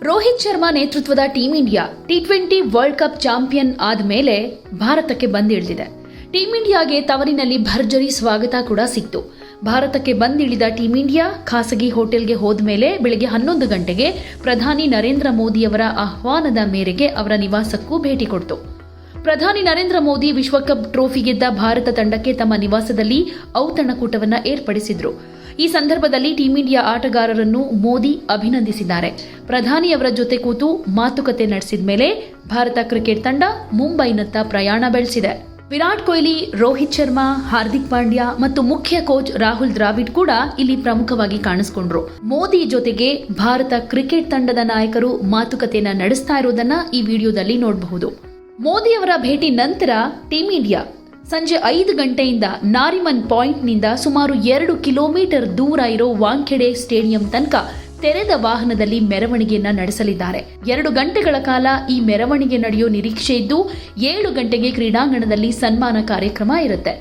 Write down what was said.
ರೋಹಿತ್ ಶರ್ಮಾ ನೇತೃತ್ವದ team India T20 world cup champion ಆದ ಮೇಲೆ ಭಾರತಕ್ಕೆ ಬಂದಿಳಿದಿದೆ. ಟೀಂ ಇಂಡಿಯಾಗೆ ತವರಿನಲ್ಲಿ ಭರ್ಜರಿ ಸ್ವಾಗತ ಕೂಡ ಸಿಕ್ತು. ಭಾರತಕ್ಕೆ ಬಂದಿಳಿದ ಟೀಂ ಇಂಡಿಯಾ ಖಾಸಗಿ ಹೋಟೆಲ್ಗೆ ಹೋದ ಮೇಲೆ ಬೆಳಗ್ಗೆ 11 ಗಂಟೆಗೆ ಪ್ರಧಾನಿ ನರೇಂದ್ರ ಮೋದಿಯವರ ಆಹ್ವಾನದ ಮೇರೆಗೆ ಅವರ ನಿವಾಸಕ್ಕೂ ಭೇಟಿ ಕೊಡ್ತು. ಪ್ರಧಾನಿ ನರೇಂದ್ರ ಮೋದಿ ವಿಶ್ವಕಪ್ ಟ್ರೋಫಿ ಗೆದ್ದ ಭಾರತ ತಂಡಕ್ಕೆ ತಮ್ಮ ನಿವಾಸದಲ್ಲಿ ಔತಣಕೂಟವನ್ನು ಏರ್ಪಡಿಸಿದ್ರು. ಈ ಸಂದರ್ಭದಲ್ಲಿ ಟೀಂ ಇಂಡಿಯಾ ಆಟಗಾರರನ್ನು ಮೋದಿ ಅಭಿನಂದಿಸಿದ್ದಾರೆ. ಪ್ರಧಾನಿಯವರ ಜೊತೆ ಕೂತು ಮಾತುಕತೆ ನಡೆಸಿದ ಮೇಲೆ ಭಾರತ ಕ್ರಿಕೆಟ್ ತಂಡ ಮುಂಬೈನತ್ತ ಪ್ರಯಾಣ ಬೆಳೆಸಿದೆ. ವಿರಾಟ್ ಕೊಹ್ಲಿ, ರೋಹಿತ್ ಶರ್ಮಾ, ಹಾರ್ದಿಕ್ ಪಾಂಡ್ಯ ಮತ್ತು ಮುಖ್ಯ ಕೋಚ್ ರಾಹುಲ್ ದ್ರಾವಿಡ್ ಕೂಡ ಇಲ್ಲಿ ಪ್ರಮುಖವಾಗಿ ಕಾಣಿಸಿಕೊಂಡ್ರು. ಮೋದಿ ಜೊತೆಗೆ ಭಾರತ ಕ್ರಿಕೆಟ್ ತಂಡದ ನಾಯಕರು ಮಾತುಕತೆಯನ್ನ ನಡೆಸ್ತಾ ಇರೋದನ್ನ ಈ ವಿಡಿಯೋದಲ್ಲಿ ನೋಡಬಹುದು. ಮೋದಿಯವರ ಭೇಟಿ ನಂತರ ಟೀಂ ಇಂಡಿಯಾ ಸಂಜೆ 5 ಗಂಟೆಯಿಂದ ನಾರಿಮನ್ ಪಾಯಿಂಟ್ನಿಂದ ಸುಮಾರು 2 ಕಿಲೋಮೀಟರ್ ದೂರ ಇರೋ ವಾಂಖೆಡೆ ಸ್ಟೇಡಿಯಂ ತನಕ ತೆರೆದ ವಾಹನದಲ್ಲಿ ಮೆರವಣಿಗೆಯನ್ನ ನಡೆಸಲಿದ್ದಾರೆ. 2 ಗಂಟೆಗಳ ಕಾಲ ಈ ಮೆರವಣಿಗೆ ನಡೆಯೋ ನಿರೀಕ್ಷೆ ಇದ್ದು 7 ಗಂಟೆಗೆ ಕ್ರೀಡಾಂಗಣದಲ್ಲಿ ಸನ್ಮಾನ ಕಾರ್ಯಕ್ರಮ ಇರುತ್ತೆ.